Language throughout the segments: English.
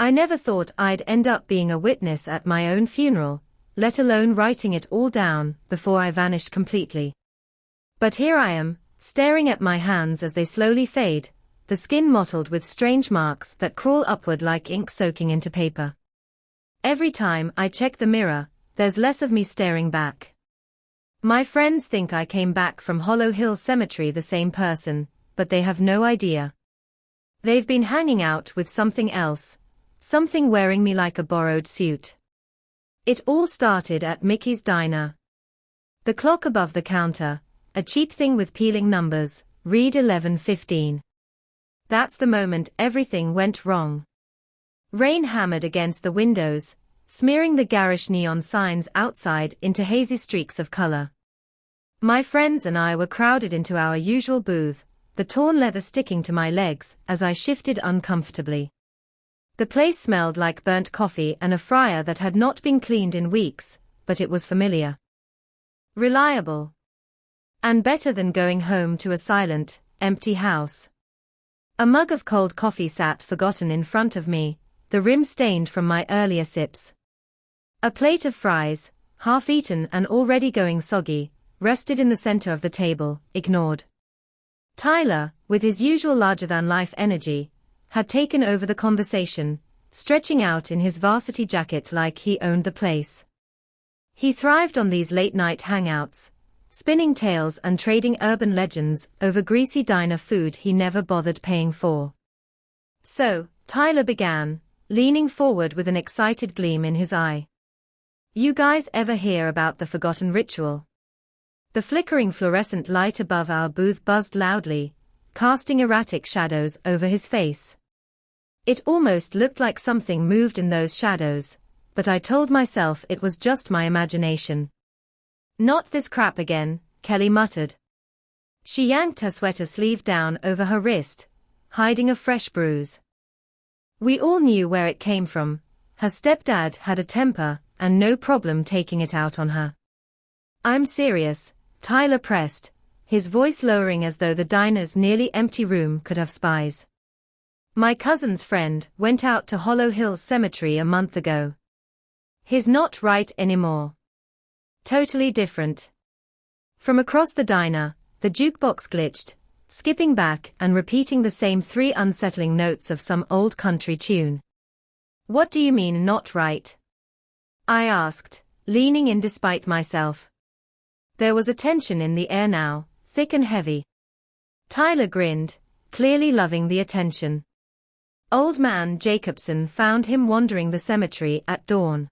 I never thought I'd end up being a witness at my own funeral, let alone writing it all down before I vanished completely. But here I am, staring at my hands as they slowly fade, the skin mottled with strange marks that crawl upward like ink soaking into paper. Every time I check the mirror, there's less of me staring back. My friends think I came back from Hollow Hill Cemetery the same person, but they have no idea. They've been hanging out with something else, something wearing me like a borrowed suit. It all started at Mickey's Diner. The clock above the counter, a cheap thing with peeling numbers, read 11:15. That's the moment everything went wrong. Rain hammered against the windows, smearing the garish neon signs outside into hazy streaks of color. My friends and I were crowded into our usual booth, the torn leather sticking to my legs as I shifted uncomfortably. The place smelled like burnt coffee and a fryer that had not been cleaned in weeks, but it was familiar. Reliable. And better than going home to a silent, empty house. A mug of cold coffee sat forgotten in front of me, the rim stained from my earlier sips. A plate of fries, half-eaten and already going soggy, rested in the center of the table, ignored. Tyler, with his usual larger-than-life energy, had taken over the conversation, stretching out in his varsity jacket like he owned the place. He thrived on these late-night hangouts, spinning tales and trading urban legends over greasy diner food he never bothered paying for. So, Tyler began, leaning forward with an excited gleam in his eye. You guys ever hear about the forgotten ritual? The flickering fluorescent light above our booth buzzed loudly, casting erratic shadows over his face. It almost looked like something moved in those shadows, but I told myself it was just my imagination. Not this crap again, Kelly muttered. She yanked her sweater sleeve down over her wrist, hiding a fresh bruise. We all knew where it came from. Her stepdad had a temper, and no problem taking it out on her. I'm serious, Tyler pressed, his voice lowering as though the diner's nearly empty room could have spies. My cousin's friend went out to Hollow Hill Cemetery a month ago. He's not right anymore. Totally different. From across the diner, the jukebox glitched, skipping back and repeating the same three unsettling notes of some old country tune. What do you mean not right? I asked, leaning in despite myself. There was a tension in the air now, thick and heavy. Tyler grinned, clearly loving the attention. Old man Jacobson found him wandering the cemetery at dawn.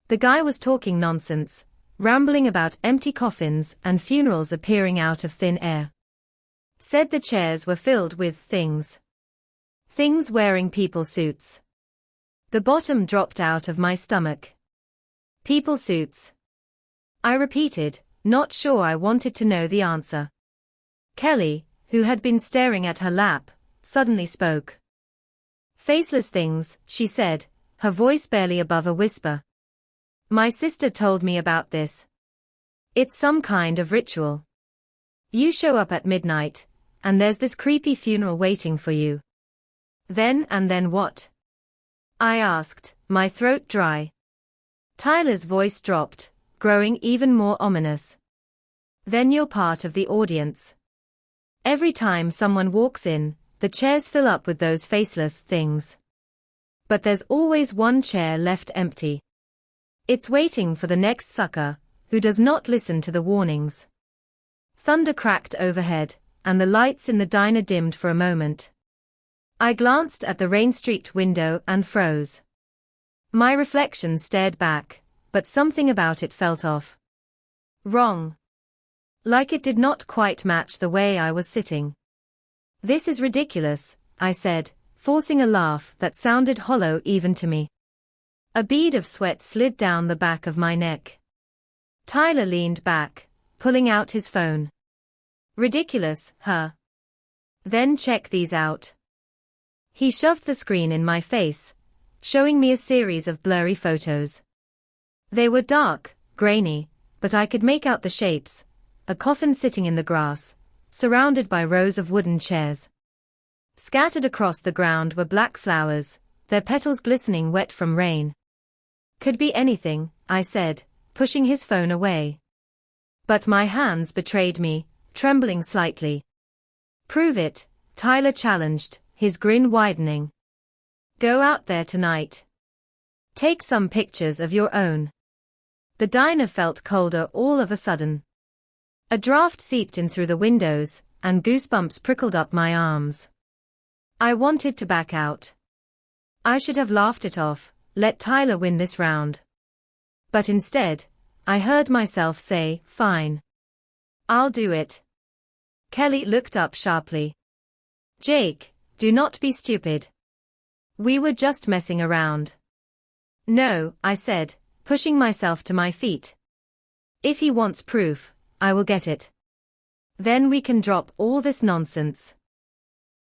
The guy was talking nonsense, rambling about empty coffins and funerals appearing out of thin air. Said the chairs were filled with things. Things wearing people suits. The bottom dropped out of my stomach. People suits. I repeated, not sure I wanted to know the answer. Kelly, who had been staring at her lap, suddenly spoke. Faceless things, she said, her voice barely above a whisper. My sister told me about this. It's some kind of ritual. You show up at midnight, and there's this creepy funeral waiting for you. Then what? I asked, my throat dry. Tyler's voice dropped, growing even more ominous. Then you're part of the audience. Every time someone walks in, the chairs fill up with those faceless things. But there's always one chair left empty. It's waiting for the next sucker, who does not listen to the warnings. Thunder cracked overhead, and the lights in the diner dimmed for a moment. I glanced at the rain-streaked window and froze. My reflection stared back, but something about it felt off. Wrong. Like it did not quite match the way I was sitting. This is ridiculous, I said, forcing a laugh that sounded hollow even to me. A bead of sweat slid down the back of my neck. Tyler leaned back, pulling out his phone. Ridiculous, huh? Then check these out. He shoved the screen in my face, showing me a series of blurry photos. They were dark, grainy, but I could make out the shapes. A coffin sitting in the grass, surrounded by rows of wooden chairs. Scattered across the ground were black flowers, their petals glistening wet from rain. Could be anything, I said, pushing his phone away. But my hands betrayed me, trembling slightly. Prove it, Tyler challenged, his grin widening. Go out there tonight. Take some pictures of your own. The diner felt colder all of a sudden. A draft seeped in through the windows, and goosebumps prickled up my arms. I wanted to back out. I should have laughed it off, let Tyler win this round. But instead, I heard myself say, fine. I'll do it. Kelly looked up sharply. Jake, do not be stupid. We were just messing around. No, I said, pushing myself to my feet. If he wants proof, I will get it. Then we can drop all this nonsense.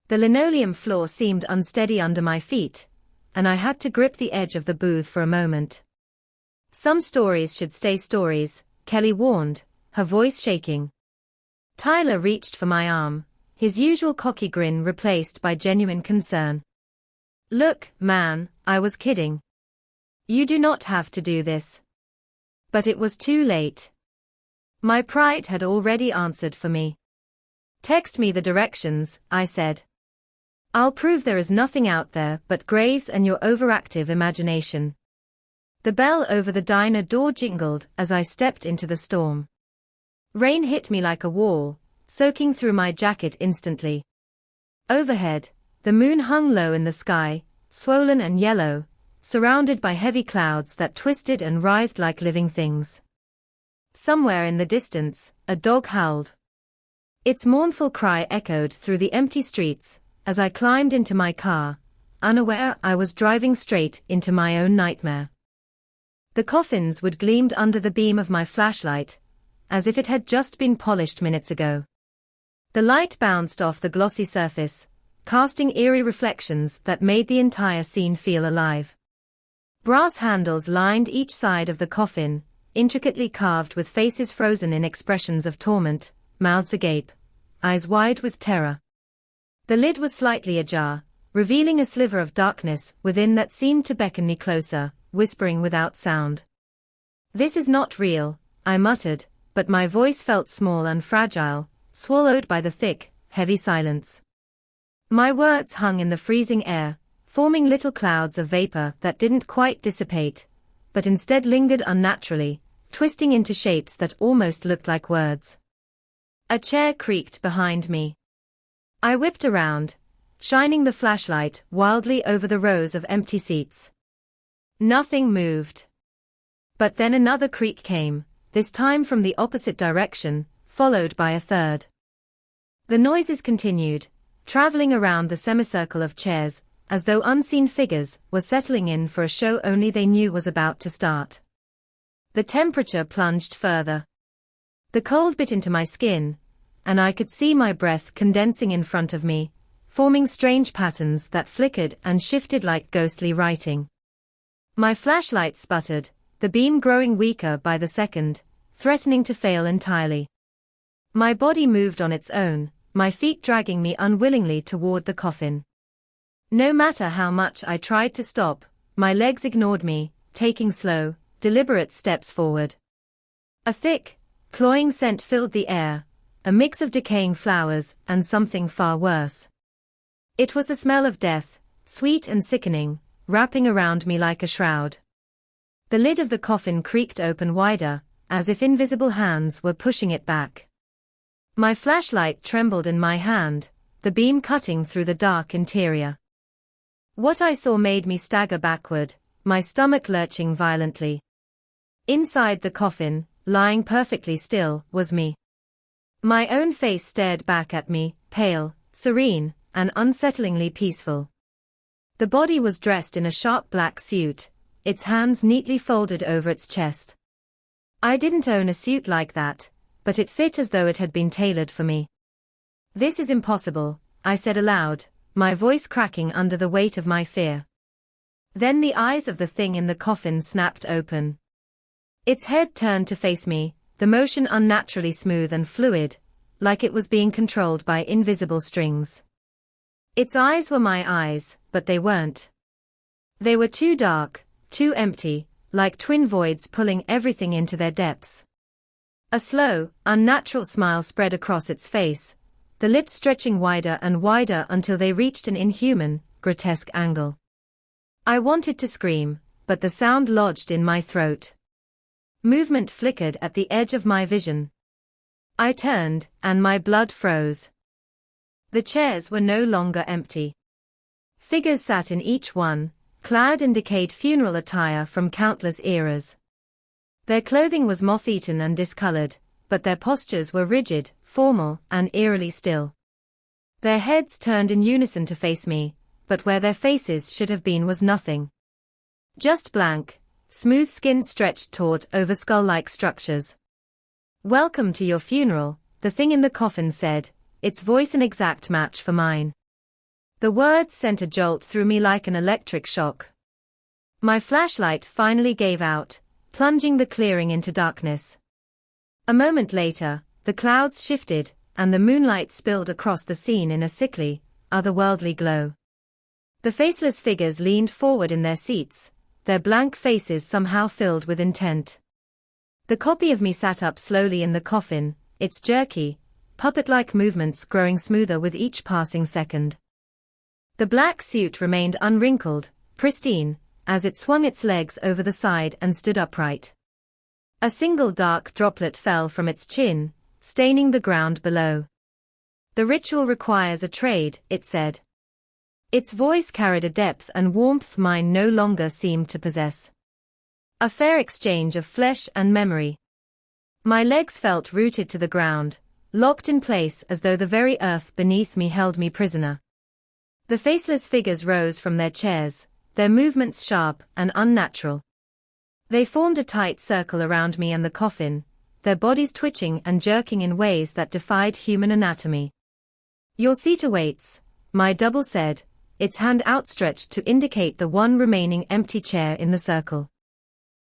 The linoleum floor seemed unsteady under my feet, and I had to grip the edge of the booth for a moment. Some stories should stay stories, Kelly warned, her voice shaking. Tyler reached for my arm, his usual cocky grin replaced by genuine concern. Look, man, I was kidding. You do not have to do this. But it was too late. My pride had already answered for me. Text me the directions, I said. I'll prove there is nothing out there but graves and your overactive imagination. The bell over the diner door jingled as I stepped into the storm. Rain hit me like a wall, soaking through my jacket instantly. Overhead, the moon hung low in the sky, swollen and yellow, surrounded by heavy clouds that twisted and writhed like living things. Somewhere in the distance, a dog howled. Its mournful cry echoed through the empty streets as I climbed into my car, unaware I was driving straight into my own nightmare. The coffins would gleamed under the beam of my flashlight, as if it had just been polished minutes ago. The light bounced off the glossy surface, casting eerie reflections that made the entire scene feel alive. Brass handles lined each side of the coffin, intricately carved with faces frozen in expressions of torment, mouths agape, eyes wide with terror. The lid was slightly ajar, revealing a sliver of darkness within that seemed to beckon me closer, whispering without sound. This is not real, I muttered, but my voice felt small and fragile, swallowed by the thick, heavy silence. My words hung in the freezing air, forming little clouds of vapor that didn't quite dissipate, but instead lingered unnaturally, twisting into shapes that almost looked like words. A chair creaked behind me. I whipped around, shining the flashlight wildly over the rows of empty seats. Nothing moved. But then another creak came, this time from the opposite direction, followed by a third. The noises continued, traveling around the semicircle of chairs, as though unseen figures were settling in for a show only they knew was about to start. The temperature plunged further. The cold bit into my skin, and I could see my breath condensing in front of me, forming strange patterns that flickered and shifted like ghostly writing. My flashlight sputtered, the beam growing weaker by the second, threatening to fail entirely. My body moved on its own, my feet dragging me unwillingly toward the coffin. No matter how much I tried to stop, my legs ignored me, taking slow, deliberate steps forward. A thick, cloying scent filled the air, a mix of decaying flowers and something far worse. It was the smell of death, sweet and sickening, wrapping around me like a shroud. The lid of the coffin creaked open wider, as if invisible hands were pushing it back. My flashlight trembled in my hand, the beam cutting through the dark interior. What I saw made me stagger backward, my stomach lurching violently. Inside the coffin, lying perfectly still, was me. My own face stared back at me, pale, serene, and unsettlingly peaceful. The body was dressed in a sharp black suit, its hands neatly folded over its chest. I didn't own a suit like that, but it fit as though it had been tailored for me. This is impossible, I said aloud, my voice cracking under the weight of my fear. Then the eyes of the thing in the coffin snapped open. Its head turned to face me, the motion unnaturally smooth and fluid, like it was being controlled by invisible strings. Its eyes were my eyes, but they weren't. They were too dark, too empty, like twin voids pulling everything into their depths. A slow, unnatural smile spread across its face, the lips stretching wider and wider until they reached an inhuman, grotesque angle. I wanted to scream, but the sound lodged in my throat. Movement flickered at the edge of my vision. I turned, and my blood froze. The chairs were no longer empty. Figures sat in each one, clad in decayed funeral attire from countless eras. Their clothing was moth-eaten and discolored, but their postures were rigid, formal, and eerily still. Their heads turned in unison to face me, but where their faces should have been was nothing. Just blank, smooth skin stretched taut over skull-like structures. "Welcome to your funeral," the thing in the coffin said, its voice an exact match for mine. The words sent a jolt through me like an electric shock. My flashlight finally gave out, plunging the clearing into darkness. A moment later, the clouds shifted, and the moonlight spilled across the scene in a sickly, otherworldly glow. The faceless figures leaned forward in their seats, their blank faces somehow filled with intent. The copy of me sat up slowly in the coffin, its jerky, puppet-like movements growing smoother with each passing second. The black suit remained unwrinkled, pristine, as it swung its legs over the side and stood upright. A single dark droplet fell from its chin, staining the ground below. "The ritual requires a trade," it said. Its voice carried a depth and warmth mine no longer seemed to possess. A fair exchange of flesh and memory. My legs felt rooted to the ground, locked in place as though the very earth beneath me held me prisoner. The faceless figures rose from their chairs, their movements sharp and unnatural. They formed a tight circle around me and the coffin, their bodies twitching and jerking in ways that defied human anatomy. "Your seat awaits," my double said, its hand outstretched to indicate the one remaining empty chair in the circle.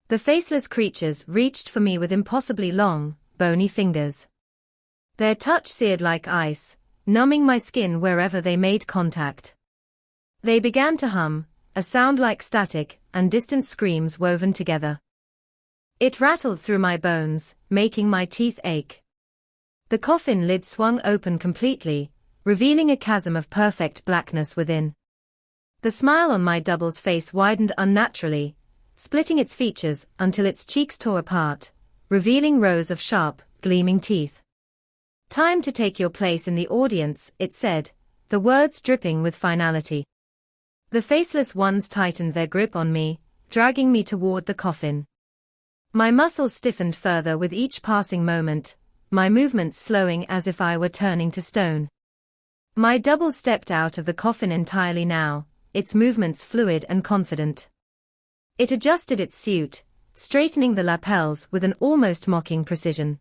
The faceless creatures reached for me with impossibly long, bony fingers. Their touch seared like ice, numbing my skin wherever they made contact. They began to hum, a sound like static and distant screams woven together. It rattled through my bones, making my teeth ache. The coffin lid swung open completely, revealing a chasm of perfect blackness within. The smile on my double's face widened unnaturally, splitting its features until its cheeks tore apart, revealing rows of sharp, gleaming teeth. "Time to take your place in the audience," it said, the words dripping with finality. The faceless ones tightened their grip on me, dragging me toward the coffin. My muscles stiffened further with each passing moment, my movements slowing as if I were turning to stone. My double stepped out of the coffin entirely now, its movements fluid and confident. It adjusted its suit, straightening the lapels with an almost mocking precision.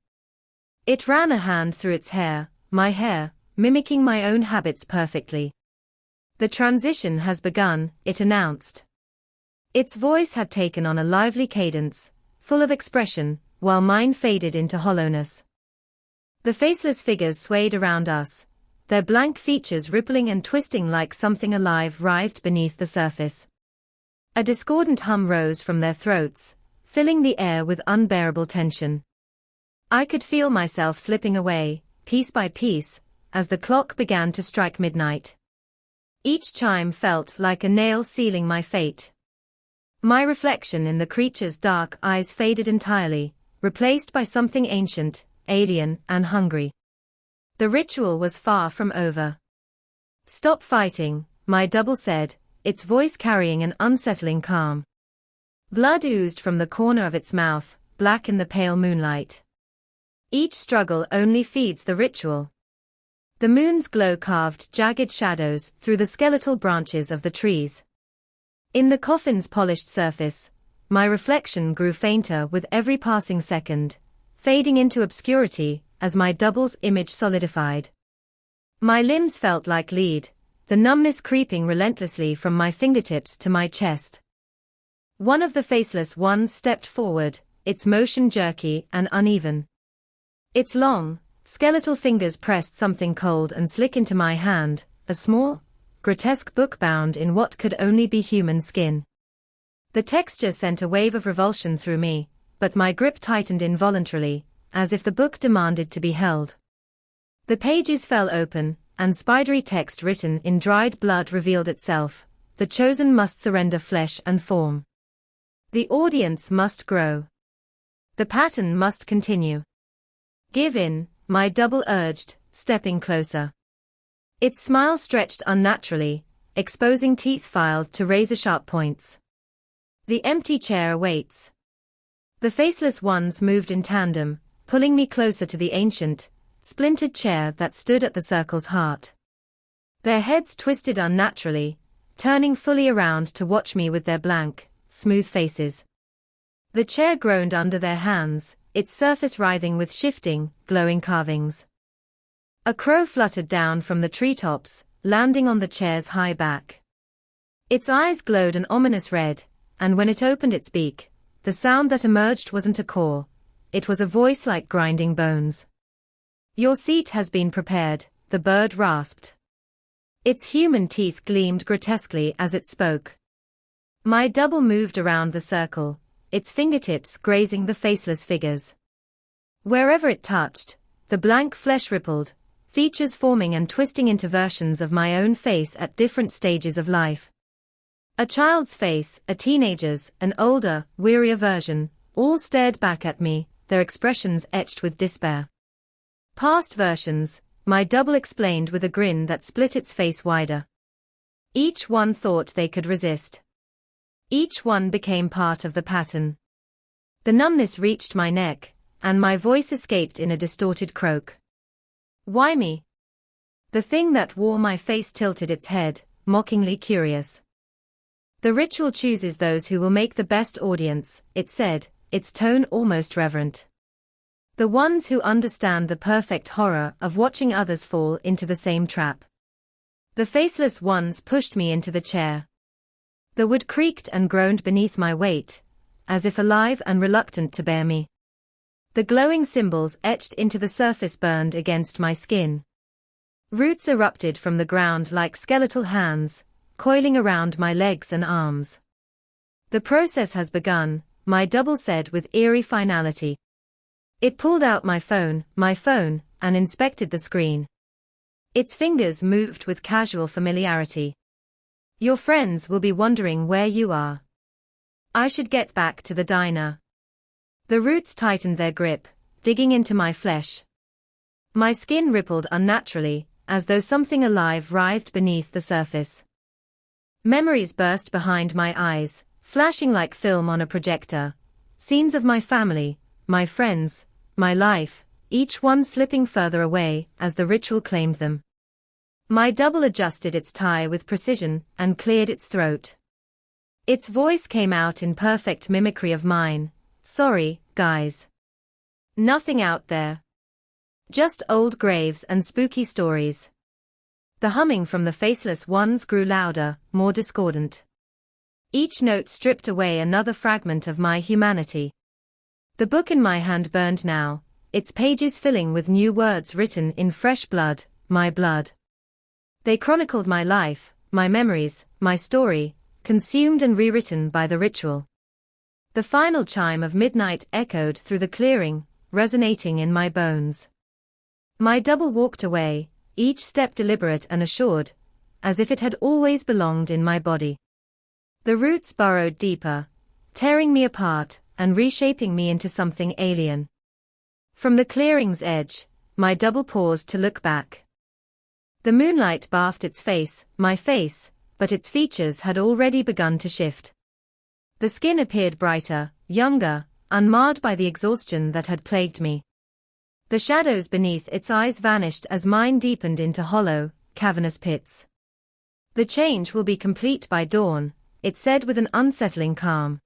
It ran a hand through its hair, my hair, mimicking my own habits perfectly. "The transition has begun," it announced. Its voice had taken on a lively cadence, full of expression, while mine faded into hollowness. The faceless figures swayed around us, their blank features rippling and twisting like something alive writhed beneath the surface. A discordant hum rose from their throats, filling the air with unbearable tension. I could feel myself slipping away, piece by piece, as the clock began to strike midnight. Each chime felt like a nail sealing my fate. My reflection in the creature's dark eyes faded entirely, replaced by something ancient, alien, and hungry. The ritual was far from over. "Stop fighting," my double said, its voice carrying an unsettling calm. Blood oozed from the corner of its mouth, black in the pale moonlight. "Each struggle only feeds the ritual." The moon's glow carved jagged shadows through the skeletal branches of the trees. In the coffin's polished surface, my reflection grew fainter with every passing second, fading into obscurity as my double's image solidified. My limbs felt like lead, the numbness creeping relentlessly from my fingertips to my chest. One of the faceless ones stepped forward, its motion jerky and uneven. Its long, skeletal fingers pressed something cold and slick into my hand, a small, grotesque book bound in what could only be human skin. The texture sent a wave of revulsion through me, but my grip tightened involuntarily, as if the book demanded to be held. The pages fell open, and spidery text written in dried blood revealed itself. The chosen must surrender flesh and form. The audience must grow. The pattern must continue. Give in, my double urged, stepping closer. Its smile stretched unnaturally, exposing teeth filed to razor-sharp points. The empty chair awaits. The faceless ones moved in tandem, pulling me closer to the ancient, splintered chair that stood at the circle's heart. Their heads twisted unnaturally, turning fully around to watch me with their blank, smooth faces. The chair groaned under their hands, its surface writhing with shifting, glowing carvings. A crow fluttered down from the treetops, landing on the chair's high back. Its eyes glowed an ominous red, and when it opened its beak, the sound that emerged wasn't a caw, it was a voice like grinding bones. Your seat has been prepared, the bird rasped. Its human teeth gleamed grotesquely as it spoke. My double moved around the circle, its fingertips grazing the faceless figures. Wherever it touched, the blank flesh rippled, features forming and twisting into versions of my own face at different stages of life. A child's face, a teenager's, an older, wearier version, all stared back at me, their expressions etched with despair. Past versions, my double explained with a grin that split its face wider. Each one thought they could resist. Each one became part of the pattern. The numbness reached my neck, and my voice escaped in a distorted croak. Why me? The thing that wore my face tilted its head, mockingly curious. The ritual chooses those who will make the best audience, it said, its tone almost reverent. The ones who understand the perfect horror of watching others fall into the same trap. The faceless ones pushed me into the chair. The wood creaked and groaned beneath my weight, as if alive and reluctant to bear me. The glowing symbols etched into the surface burned against my skin. Roots erupted from the ground like skeletal hands, coiling around my legs and arms. The process has begun, my double said with eerie finality. It pulled out my phone, and inspected the screen. Its fingers moved with casual familiarity. Your friends will be wondering where you are. I should get back to the diner. The roots tightened their grip, digging into my flesh. My skin rippled unnaturally, as though something alive writhed beneath the surface. Memories burst behind my eyes, flashing like film on a projector. Scenes of my family, my friends, my life, each one slipping further away as the ritual claimed them. My double adjusted its tie with precision and cleared its throat. Its voice came out in perfect mimicry of mine. Sorry, guys. Nothing out there. Just old graves and spooky stories. The humming from the faceless ones grew louder, more discordant. Each note stripped away another fragment of my humanity. The book in my hand burned now, its pages filling with new words written in fresh blood, my blood. They chronicled my life, my memories, my story, consumed and rewritten by the ritual. The final chime of midnight echoed through the clearing, resonating in my bones. My double walked away, each step deliberate and assured, as if it had always belonged in my body. The roots burrowed deeper, tearing me apart and reshaping me into something alien. From the clearing's edge, my double paused to look back. The moonlight bathed its face, my face, but its features had already begun to shift. The skin appeared brighter, younger, unmarred by the exhaustion that had plagued me. The shadows beneath its eyes vanished as mine deepened into hollow, cavernous pits. The change will be complete by dawn, it said with an unsettling calm.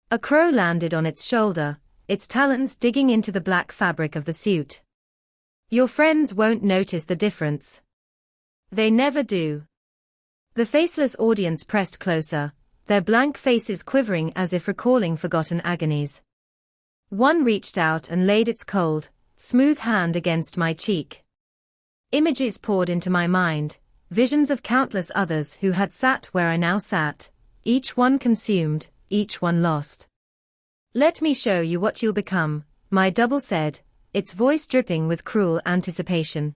A crow landed on its shoulder, its talons digging into the black fabric of the suit. Your friends won't notice the difference. They never do. The faceless audience pressed closer, their blank faces quivering as if recalling forgotten agonies. One reached out and laid its cold, smooth hand against my cheek. Images poured into my mind, visions of countless others who had sat where I now sat, each one consumed, each one lost. "Let me show you what you'll become," my double said, its voice dripping with cruel anticipation.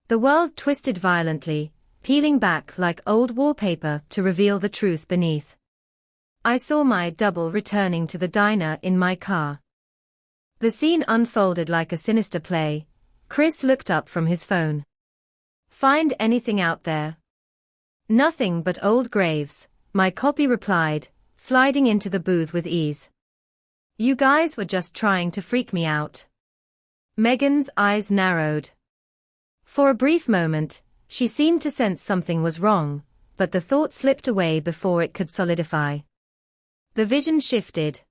The world twisted violently, peeling back like old wallpaper to reveal the truth beneath. I saw my double returning to the diner in my car. The scene unfolded like a sinister play. Chris looked up from his phone. "Find anything out there?" "Nothing but old graves," my copy replied, sliding into the booth with ease. "You guys were just trying to freak me out." Megan's eyes narrowed. For a brief moment, she seemed to sense something was wrong, but the thought slipped away before it could solidify. The vision shifted.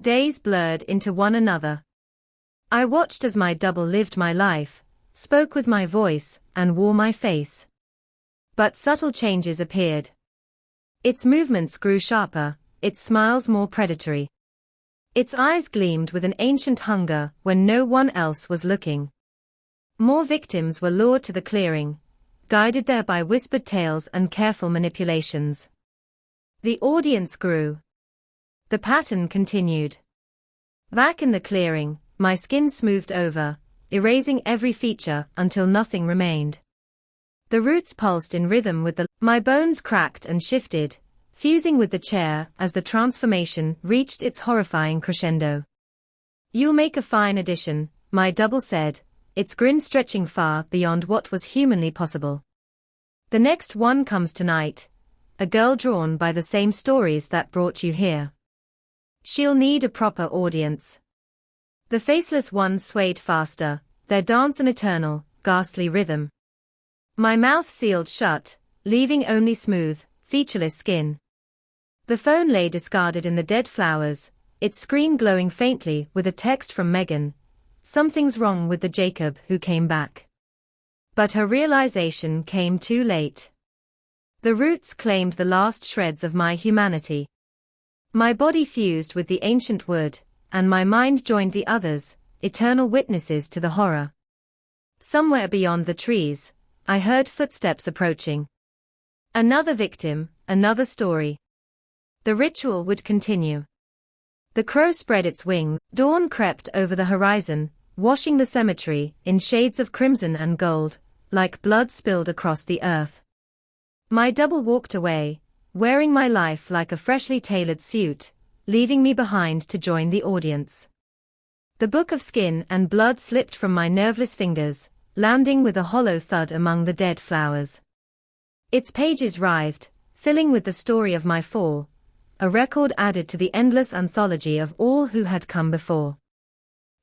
Days blurred into one another. I watched as my double lived my life, spoke with my voice, and wore my face. But subtle changes appeared. Its movements grew sharper, its smiles more predatory. Its eyes gleamed with an ancient hunger when no one else was looking. More victims were lured to the clearing, guided there by whispered tales and careful manipulations. The audience grew. The pattern continued. Back in the clearing, my skin smoothed over, erasing every feature until nothing remained. The roots pulsed in rhythm with my bones cracked and shifted, fusing with the chair as the transformation reached its horrifying crescendo. "You'll make a fine addition," my double said, its grin stretching far beyond what was humanly possible. "The next one comes tonight, a girl drawn by the same stories that brought you here. She'll need a proper audience." The faceless ones swayed faster, their dance an eternal, ghastly rhythm. My mouth sealed shut, leaving only smooth, featureless skin. The phone lay discarded in the dead flowers, its screen glowing faintly with a text from Megan. "Something's wrong with the Jacob who came back." But her realization came too late. The roots claimed the last shreds of my humanity. My body fused with the ancient wood, and my mind joined the others, eternal witnesses to the horror. Somewhere beyond the trees, I heard footsteps approaching. Another victim, another story. The ritual would continue. The crow spread its wings, dawn crept over the horizon, washing the cemetery in shades of crimson and gold, like blood spilled across the earth. My double walked away, wearing my life like a freshly tailored suit, leaving me behind to join the audience. The book of skin and blood slipped from my nerveless fingers, landing with a hollow thud among the dead flowers. Its pages writhed, filling with the story of my fall, a record added to the endless anthology of all who had come before.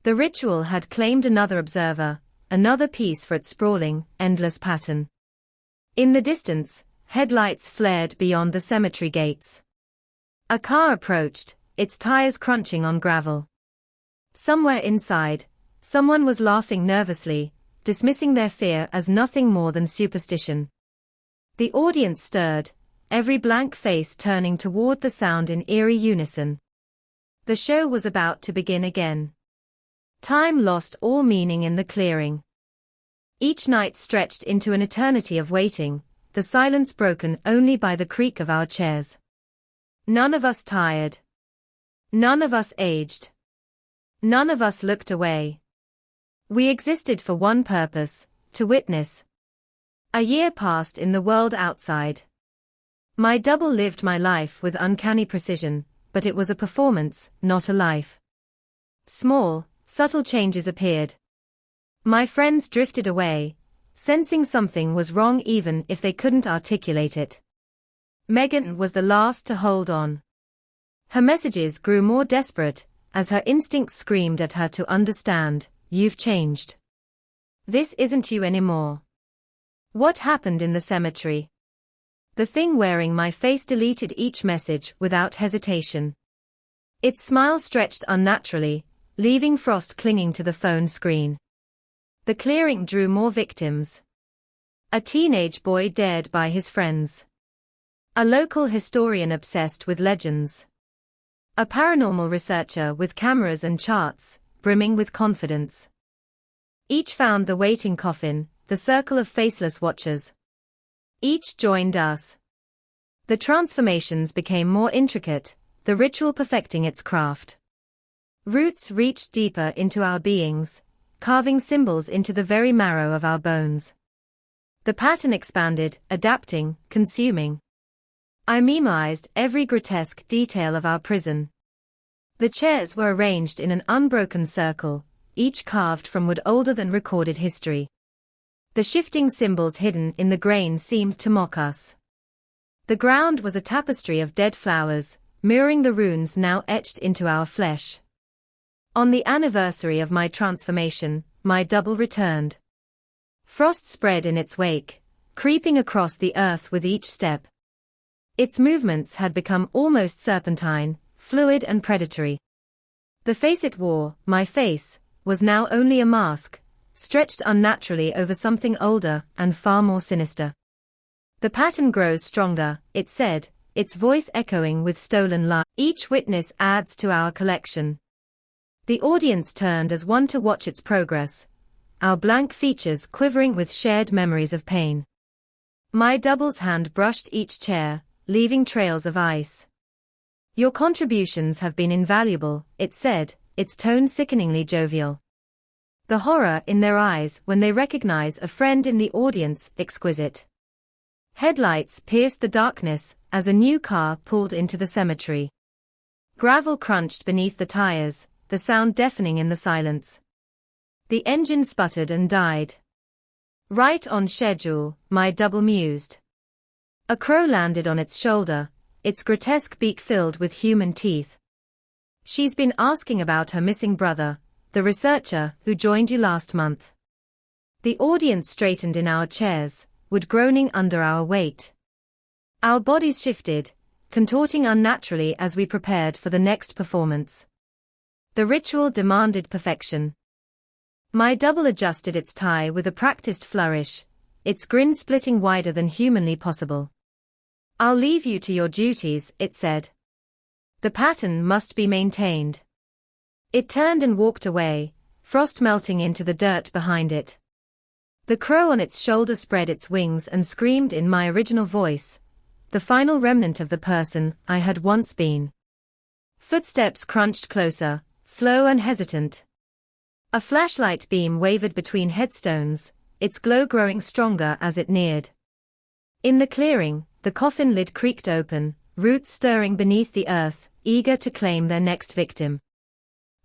The ritual had claimed another observer, another piece for its sprawling, endless pattern. In the distance, headlights flared beyond the cemetery gates. A car approached, its tires crunching on gravel. Somewhere inside, someone was laughing nervously, dismissing their fear as nothing more than superstition. The audience stirred, every blank face turning toward the sound in eerie unison. The show was about to begin again. Time lost all meaning in the clearing. Each night stretched into an eternity of waiting, the silence broken only by the creak of our chairs. None of us tired. None of us aged. None of us looked away. We existed for one purpose, to witness. A year passed in the world outside. My double lived my life with uncanny precision, but it was a performance, not a life. Small, subtle changes appeared. My friends drifted away, sensing something was wrong even if they couldn't articulate it. Megan was the last to hold on. Her messages grew more desperate, as her instincts screamed at her to understand, "You've changed. This isn't you anymore." What happened in the cemetery? The thing wearing my face deleted each message without hesitation. Its smile stretched unnaturally, leaving frost clinging to the phone screen. The clearing drew more victims. A teenage boy dared by his friends. A local historian obsessed with legends. A paranormal researcher with cameras and charts, brimming with confidence. Each found the waiting coffin, the circle of faceless watchers. Each joined us. The transformations became more intricate, the ritual perfecting its craft. Roots reached deeper into our beings, carving symbols into the very marrow of our bones. The pattern expanded, adapting, consuming. I memoized every grotesque detail of our prison. The chairs were arranged in an unbroken circle, each carved from wood older than recorded history. The shifting symbols hidden in the grain seemed to mock us. The ground was a tapestry of dead flowers, mirroring the runes now etched into our flesh. On the anniversary of my transformation, my double returned. Frost spread in its wake, creeping across the earth with each step. Its movements had become almost serpentine, fluid and predatory. The face it wore, my face, was now only a mask, stretched unnaturally over something older and far more sinister. The pattern grows stronger, it said, its voice echoing with stolen light. Each witness adds to our collection. The audience turned as one to watch its progress, our blank features quivering with shared memories of pain. My double's hand brushed each chair, leaving trails of ice. Your contributions have been invaluable, it said, its tone sickeningly jovial. The horror in their eyes when they recognize a friend in the audience, exquisite. Headlights pierced the darkness as a new car pulled into the cemetery. Gravel crunched beneath the tires, the sound deafening in the silence. The engine sputtered and died. Right on schedule, my double mused. A crow landed on its shoulder, its grotesque beak filled with human teeth. She's been asking about her missing brother, the researcher who joined you last month. The audience straightened in our chairs, wood groaning under our weight. Our bodies shifted, contorting unnaturally as we prepared for the next performance. The ritual demanded perfection. My double adjusted its tie with a practiced flourish, its grin splitting wider than humanly possible. I'll leave you to your duties, it said. The pattern must be maintained. It turned and walked away, frost melting into the dirt behind it. The crow on its shoulder spread its wings and screamed in my original voice, the final remnant of the person I had once been. Footsteps crunched closer, slow and hesitant. A flashlight beam wavered between headstones, its glow growing stronger as it neared. In the clearing, the coffin lid creaked open, roots stirring beneath the earth, eager to claim their next victim.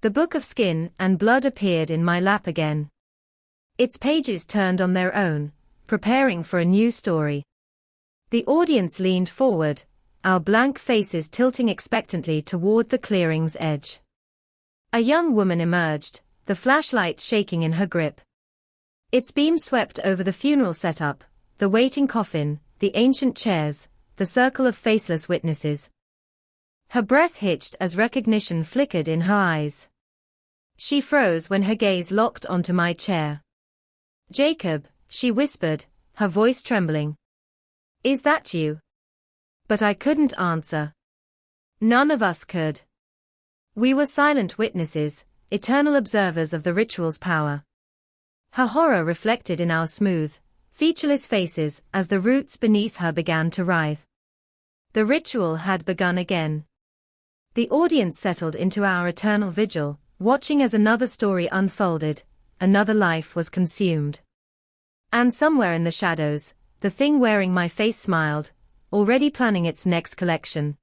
The book of skin and blood appeared in my lap again. Its pages turned on their own, preparing for a new story. The audience leaned forward, our blank faces tilting expectantly toward the clearing's edge. A young woman emerged, the flashlight shaking in her grip. Its beam swept over the funeral setup, the waiting coffin, the ancient chairs, the circle of faceless witnesses. Her breath hitched as recognition flickered in her eyes. She froze when her gaze locked onto my chair. Jacob, she whispered, her voice trembling. Is that you? But I couldn't answer. None of us could. We were silent witnesses, eternal observers of the ritual's power. Her horror reflected in our smooth, featureless faces as the roots beneath her began to writhe. The ritual had begun again. The audience settled into our eternal vigil, watching as another story unfolded, another life was consumed. And somewhere in the shadows, the thing wearing my face smiled, already planning its next collection.